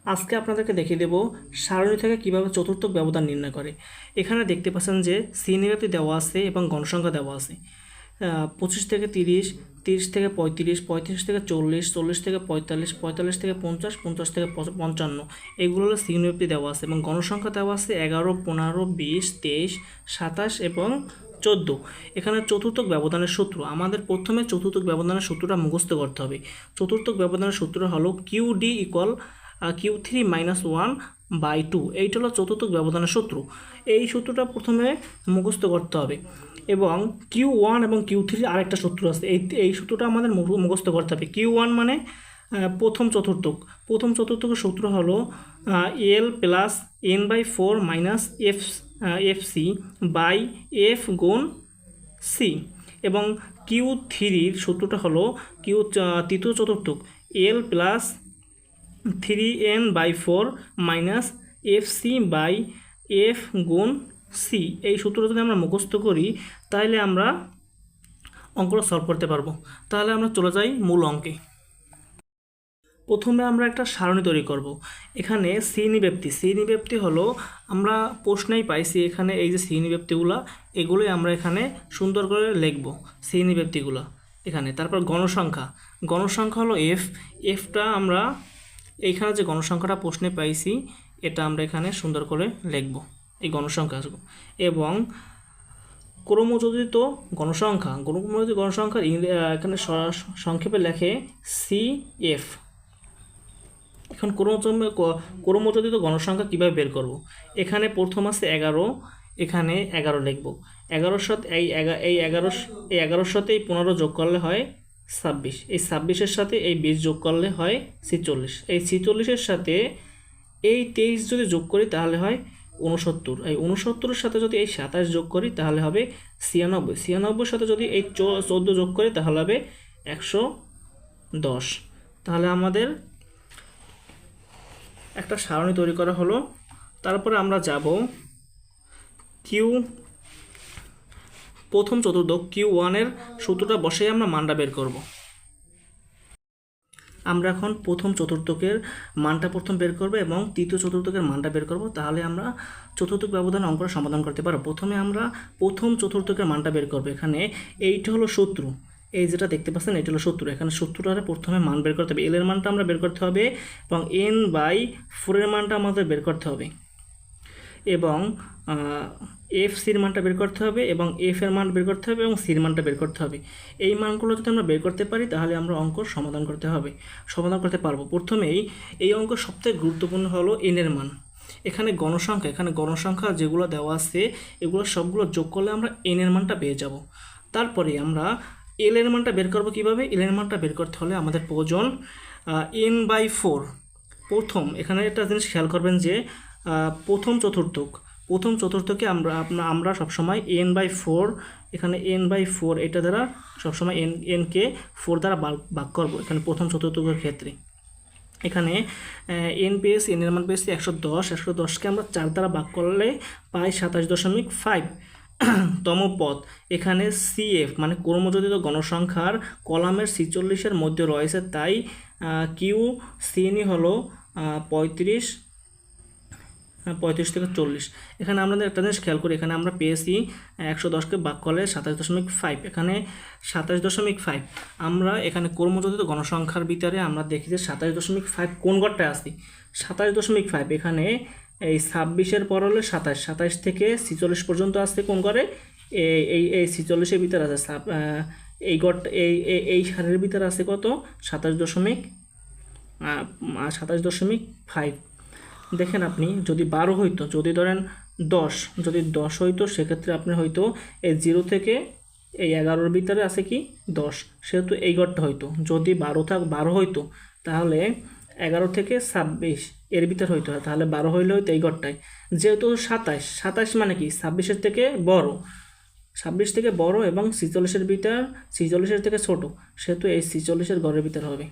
আজকে আপনাদেরকে দেখিয়ে দেব সারণী থেকে কিভাবে চতুর্থক ব্যবধান নির্ণয় করে। এখানে দেখতে পাচ্ছেন যে শ্রেণীব্যাপ্তি দেওয়া আছে এবং গণসংখ্যা দেওয়া আছে। 25 থেকে 30, 30 থেকে 35, 35 থেকে 40, 40 থেকে 45, 45 থেকে 50, 50 থেকে 55, এগুলো হলো শ্রেণীব্যাপ্তি দেওয়া আছে এবং গণসংখ্যা দেওয়া আছে 11, 15, 20, 23, 27 এবং 14। এখানে চতুর্থক ব্যবধানের সূত্র, আমাদের প্রথমে চতুর্থক ব্যবধানের সূত্রটা মুখস্থ করতে হবে। চতুর্থক ব্যবধানের সূত্র হলো QD ইকুয়াল Q3-1/2। এইটা হলো চতুর্থক ব্যবধানের সূত্র। এই সূত্রটা প্রথমে মুখস্থ করতে হবে এবং Q1 এবং Q3 আরেকটা সূত্র আছে, এই সূত্রটা আমাদের মুখস্থ করতে হবে। Q1 মানে প্রথম চতুর্থকের সূত্র হলো L+N/4 -FC বাই F গুণ C এবং Q3-র সূত্রটা হলো তৃতীয় চতুর্থক L+3N/4 -FC বাই F গুণ C। এই সূত্র যদি আমরা মুখস্থ করি তাহলে আমরা অঙ্কটা সলভ করতে পারবো। তাহলে আমরা চলে যাই মূল অঙ্কে। প্রথমে আমরা একটা সারণী তৈরি করব। এখানে শ্রেণীব্যাপ্তি হলো, আমরা প্রশ্নেই পাইছি এখানে এই যে শ্রেণীব্যাপ্তিগুলো, এগুলোই আমরা এখানে সুন্দর করে লিখব শ্রেণীব্যাপ্তিগুলো এখানে। তারপর গণসংখ্যা হলো এফটা আমরা এইখানে যে গণসংখ্যাটা প্রশ্নে পাইছি এটা আমরা এখানে সুন্দর করে লিখব এই গণসংখ্যা। এবং ক্রমযোজিত গণসংখ্যা এখানে সংক্ষেপে লেখে CF। এখন ক্রমযোজিত গণসংখ্যা কীভাবে বের করব? এখানে প্রথম আছে 11, এখানে 11 লিখব। 11-র সাথে এই 11-র সাথে এই 15 যোগ করলে হয় 26, এই 26-এর সাথে এই 20 যোগ করলে হয় 46, এই 46-এর সাথে এই 23 যদি যোগ করি তাহলে হয় 69, এই 69-এর সাথে যদি এই 27 যোগ করি তাহলে হবে 96, 96-এর সাথে যদি এই 14 যোগ করি তাহলে হবে 110। তাহলে আমাদের একটা সারণী তৈরি করা হলো। তারপরে আমরা যাব প্রথম চতুর্থক Q1-এর সূত্রটা বসে আমরা মানটা বের করব। আমরা এখন প্রথম চতুর্থকের মানটা প্রথম বের করব এবং তৃতীয় চতুর্থকের মানটা বের করব, তাহলে আমরা চতুর্থক ব্যবধান অঙ্কটা সমাধান করতে পারব। প্রথমে আমরা প্রথম চতুর্থকের মানটা বের করব। এখানে এইটা হলো সূত্র, এই যেটা দেখতে পাচ্ছেন এটা হলো সূত্র। এখানে সূত্রটারে প্রথমে মান বের করতে হবে, এল এর মানটা আমরা বের করতে হবে এবং N/4-এর মানটা আমাদের বের করতে হবে এবং FC-র মানটা বের করতে হবে এবং F-এর মান বের করতে হবে এবং C-র মানটা বের করতে হবে। এই মানগুলো যদি আমরা বের করতে পারি তাহলে আমরা অঙ্ক সমাধান করতে পারবো। প্রথমেই এই অঙ্ক সবথেকে গুরুত্বপূর্ণ হলো N-এর মান। এখানে গণসংখ্যা যেগুলো দেওয়া আছে এগুলো সবগুলো যোগ করলে আমরা N-এর মানটা পেয়ে যাব। তারপরে আমরা L-এর মানটা বের করবো কীভাবে? L-এর মানটা বের করতে হলে আমাদের প্রয়োজন N/4। এখানে একটা জিনিস খেয়াল করবেন যে প্রথম চতুর্থকে আমরা সবসময় N/4, এখানে N/4 এটা দ্বারা সবসময় N-কে 4 দ্বারা ভাগ করব এখানে প্রথম চতুর্থকের ক্ষেত্রে। এখানে N-এর মান পেয়েছি 110, 110কে আমরা 4 দ্বারা ভাগ করলে পাই 27.5 তম পদ। এখানে CF মানে ক্রমযোজিত গণসংখ্যার কলামের 46-এর মধ্যে রয়েছে, তাই QCN হলো 35 থেকে 40। এখানে আমাদের একটা জিনিস খেয়াল করি, এখানে আমরা পেয়েছি 110কে ভাগ করলে 27.5, এখানে 27.5 আমরা এখানে ক্রমযোজিত গণসংখ্যার ভিতরে আমরা দেখি যে 27.5 কোন ঘরটায় আসি। 27.5 এখানে এই 26-এর পর হলে 27 থেকে 46 পর্যন্ত আসছে কোন ঘরে? এই 46-এর ভিতরে আছে এই ঘরটা, এই সারের ভিতরে আছে কত? 27.5। দেখেন আপনি যদি 12 হইতো, যদি ধরেন 10 হইতো সেক্ষেত্রে আপনি হয়তো এই 0 থেকে এই 11-র ভিতরে আছে কি 10, সেহেতু এই ঘরটা হইতো। যদি 12 হইতো তাহলে 11 থেকে 26 এর ভিতর হইতো, তাহলে 12 হইলে হইতো এই ঘরটায়। যেহেতু 27 মানে কি 26-এর থেকে বড়, 26 থেকে বড় এবং 46-এর থেকে ছোট, সেহেতু এই 46-এর ঘরের ভিতর হবে।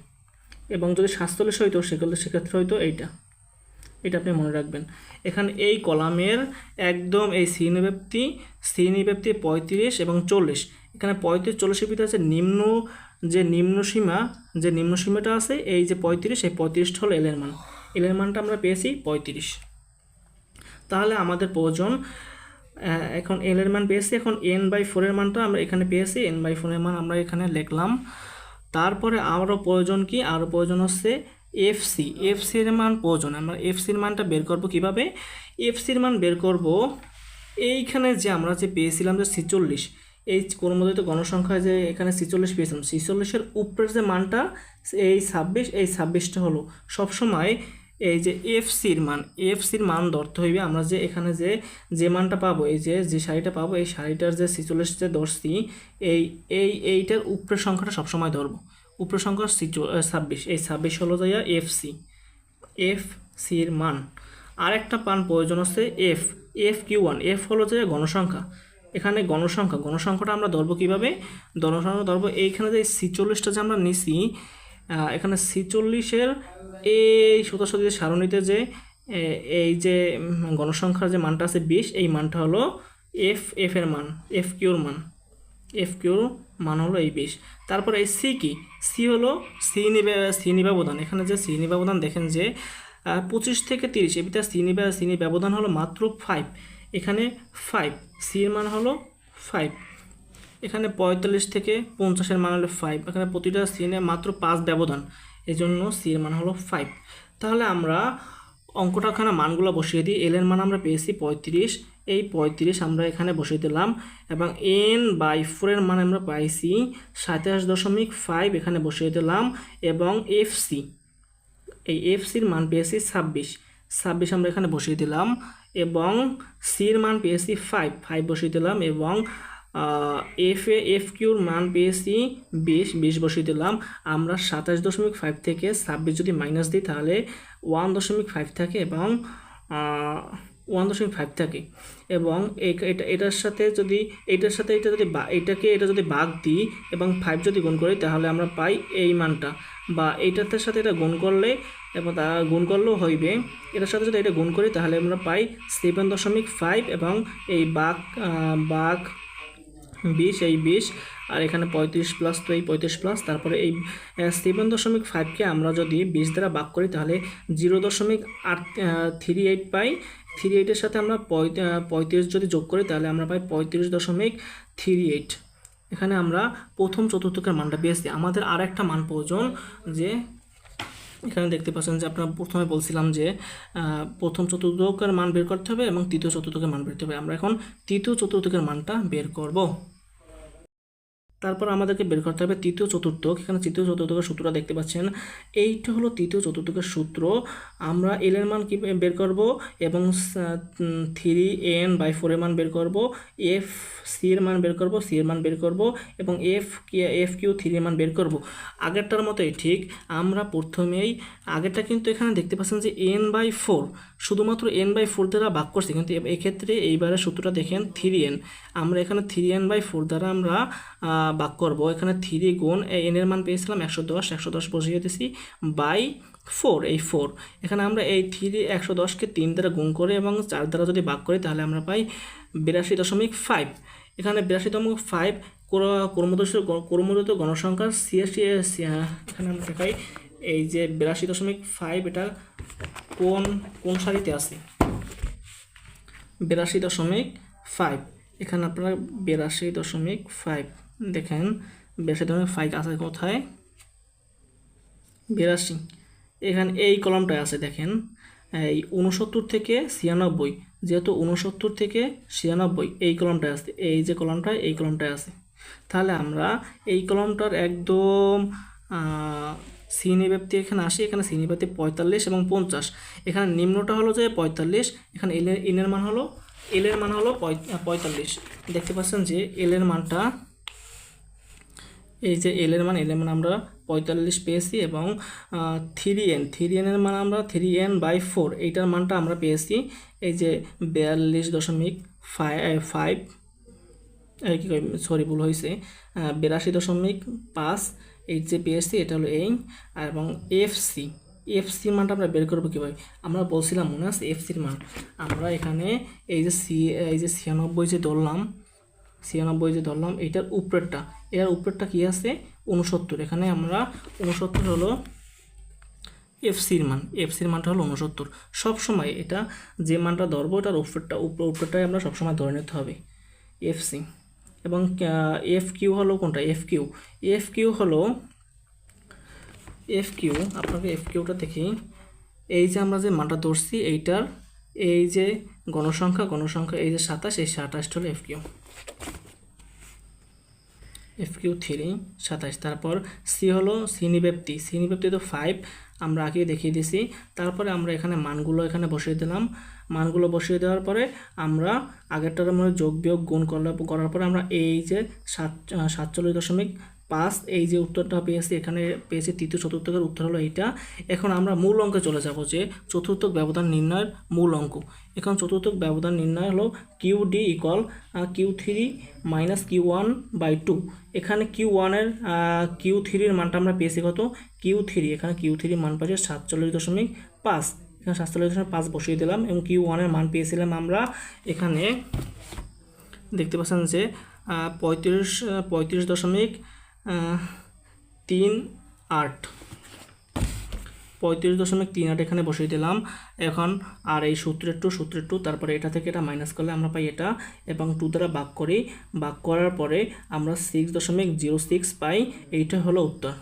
এবং যদি 47 হইতো সেক্ষেত্রে হয়তো এটা আপনি মনে রাখবেন। এখানে এই কলামের একদম এই শ্রেণীব্যাপ্তি 35 এবং 40, এখানে 35-40-এর ভিতরে আছে নিম্ন সীমাটা আছে এই যে 35, এই 35টা হলো L-এর মান। এল এর মানটা আমরা পেয়েছি 35। তাহলে আমাদের প্রয়োজন এখন এল এর মান পেয়েছি, এখন n/4 এর মানটা আমরা এখানে পেয়েছি, n/4 এর মান আমরা এখানে লিখলাম। তারপরে আরও প্রয়োজন কি, আরও প্রয়োজন হচ্ছে এফসি এর মান প্রয়োজন। আমরা এফসির মানটা বের করব কিভাবে? এফসির মান বের করব এইখানে যে আমরা যে পেয়েছিলাম যে 46, এই ক্রমোদিত গণসংখ্যায় যে এখানে 46 পেয়েছিলাম, 46-এর উপরের যে মানটা এই 26, এই 26টা হলো সবসময় এই যে এফসির মান ধরতে হইবে। আমরা যে এখানে যে মানটা পাবো, এই যে সারিটা পাবো, এই সারিটার যে 46 যে ধরছি, এইটার উপরের সংখ্যাটা সবসময় ধরবো। উপরের সংখ্যা 26, এই 26 হলো যাইয়া এফসির মান। আরেকটা মান প্রয়োজন হচ্ছে এফ কিউ1। এফ হলো যে গণসংখ্যা, এখানে গণসংখ্যাটা আমরা ধরবো কীভাবে? গণসংখ্যা ধরবো এইখানে যে 46টা যে আমরা নিছি, এখানে 46-এর এই সোজাসুজি সারণীতে যে এই যে গণসংখ্যার যে মানটা আছে 20, এই মানটা হলো এর মান, এফ কিউর মান হলো এই 20। তারপরে এই সি কি? সি হলো সি নিবাবধান। এখানে যে সি নিবাবধান দেখেন যে 25 থেকে 30, এর ভিতরে সি ব্যবধান হলো মাত্র 5, এখানে 5, সি এর মান হলো 5। এখানে 45 থেকে 50-এর মান হলো 5, এখানে প্রতিটা সিনে মাত্র 5 ব্যবধান, এই জন্য সি এর মান হলো 5। তাহলে আমরা অঙ্কটা ওখানে মানগুলো বসিয়ে দিই। এল এর মান আমরা পেয়েছি 35, এই 35 আমরা এখানে বসিয়ে দিলাম, এবং n/4 এর মান আমরা পাইছি 27.5, এখানে বসিয়ে দিলাম, এবং এই এফসির মান পেয়েছি 26 আমরা এখানে বসিয়ে দিলাম, এবং সির মান পেয়েছি 5 বসিয়ে দিলাম, এবং এফ কিউর মান পেয়েছি 20 বসিয়ে দিলাম। আমরা 27.5 থেকে 26 যদি মাইনাস দিই তাহলে 1.5 থাকে, এবং 1.5 থাকে, এবং এটার সাথে যদি এটা যদি ভাগ দিই এবং 5 যদি গুণ করি তাহলে আমরা পাই এই মানটা, বা এইটার সাথে এটা গুণ করলে, এবং তা গুণ করলেও হইবে, এটার সাথে যদি এটা গুণ করি তাহলে আমরা পাই 7.5, এবং এই ভাগ 20, এই 20, আর এখানে 35 প্লাস, তো এই 35 প্লাস, তারপরে এই 7.5কে আমরা যদি 20 দ্বারা ভাগ করি তাহলে 0.38 পাই। 38-এর সাথে আমরা 35 যদি যোগ করি তাহলে আমরা পাই 35.38। এখানে আমরা প্রথম চতুর্থকের মানটা পেয়েছি। আমাদের আর একটা মান প্রয়োজন, যে এখানে দেখতে পাচ্ছেন যে আপনারা প্রথমে বলছিলাম যে প্রথম চতুর্থকের মান বের করতে হবে এবং তৃতীয় চতুর্থকের মান বের করতে হবে। আমরা এখন তৃতীয় চতুর্থকের মানটা বের করব। তারপর আমাদেরকে বের করতে হবে তৃতীয় চতুর্থক। এখানে তৃতীয় চতুর্থকের সূত্রটা দেখতে পাচ্ছেন, এইটা হলো তৃতীয় চতুর্থকের সূত্র। আমরা এল এর মান কি বের করব, এবং 3n/4 এর মান বের করব, এফ সি এর মান বের করব, এবং এফ কিউ 3 এর মান বের করব। আগেরটার মতোই ঠিক, আমরা প্রথমেই আগেরটা কিন্তু এখানে দেখতে পাচ্ছেন যে n/4, শুধুমাত্র n/4 দ্বারা ভাগ করছি, কিন্তু এক্ষেত্রে এইবারের সূত্রটা দেখেন 3n, আমরা এখানে 3n/4 দ্বারা আমরা ভাগ করব। এখানে 3 গুণ n এর মান পেয়েছিলাম 110 বসিয়ে দিয়েছি বাই 4, এই 4। এখানে আমরা এই 110কে 3 দ্বারা গুণ করে এবং 4 দ্বারা যদি ভাগ করি তাহলে আমরা পাই 82.5। এখানে 82.5 ক্রমোদিত গণসংখ্যার এখানে আমরা দেখাই এই যে 82.5, এটা কোন সারিতে আছে? 82.5, এখানে আপনারা 82.5 দেখেন, 82.5 আছে কোথায়? 82, এখানে এই কলামটায় আছে। দেখেন এই 69 থেকে 96, যেহেতু 69 থেকে 96 এই কলামটায় আছে, এই যে কলামটায়, এই কলামটায় আছে। তাহলে আমরা এই কলামটার একদম শ্রেণীব্যাপ্তি এখানে আসি, এখানে শ্রেণীব্যাপ্তি 45 এবং 50। এখানে নিম্নটা হলো যে 45, এখানে এল এর মান হলো 45। দেখতে পাচ্ছেন যে এল এর মানটা, এই যে এল এর মান আমরা 45 পেয়েছি, এবং 3n এর মান আমরা 3n/4 এইটার মানটা আমরা পেয়েছি এই যে 42.5, কি সরি ভুল হয়েছে, 82.5 এই যে পেয়েছি, এটা হলো এই। এবং এফসির মানটা আমরা বের করবো কীভাবে? আমরা বলছিলাম মনে আছে এফসির মান, আমরা এখানে এই যে 96 যে ধরলাম, এইটার উপরেরটা কি আছে? 69। এখানে আমরা 69 হলো এফসির মানটা হলো 69। সবসময় এটা যে মানটা ধরবো এটার উপরটাই আমরা সবসময় ধরে নিতে হবে এফসি। এবং এফ কিউ হলো কোনটা, এফ কিউ আপনাকে এফ কিউটা দেখি। এই যে আমরা যে মানটা ধরছি এইটার এই যে গণসংখ্যা এই যে 27, এই 27 হলো এফ কিউ 3 27। তারপর সি হলো সি নিব্যক্তি তো 5 আমরা আগে দেখিয়ে দিয়েছি। তারপরে আমরা এখানে মানগুলো এখানে বসিয়ে দিলাম। মানগুলো বসিয়ে দেওয়ার পরে আমরা আগেরটার মধ্যে যোগ বিয়োগ গুণ করার পরে আমরা এই যে 47.5 এই যে উত্তরটা পেয়েছি, এখানে পেয়েছি তৃতীয় চতুর্থকের উত্তর হলো এইটা। এখন আমরা মূল অঙ্কে চলে যাব যে চতুর্থক ব্যবধান নির্ণয়ের মূল অঙ্ক। এখন চতুর্থক ব্যবধান নির্ণয় হলো Q D equal Q3 minus Q1/2। এখানে Q3-এর মানটা আমরা পেয়েছি কত, Q3, এখানে Q3 মান পাচ্ছি 47.5, এখানে 47.5 বসিয়ে দিলাম। এবং Q1-এর মান পেয়েছিলাম আমরা এখানে দেখতে পাচ্ছেন যে 35.38 এখানে বসিয়ে দিলাম। এখন আর এই সূত্রের টু, তারপরে এটা থেকে এটা মাইনাস করলে আমরা পাই এটা, এবং 2 দ্বারা ভাগ করার পরে আমরা 6.06 পাই। এইটা হলো উত্তর।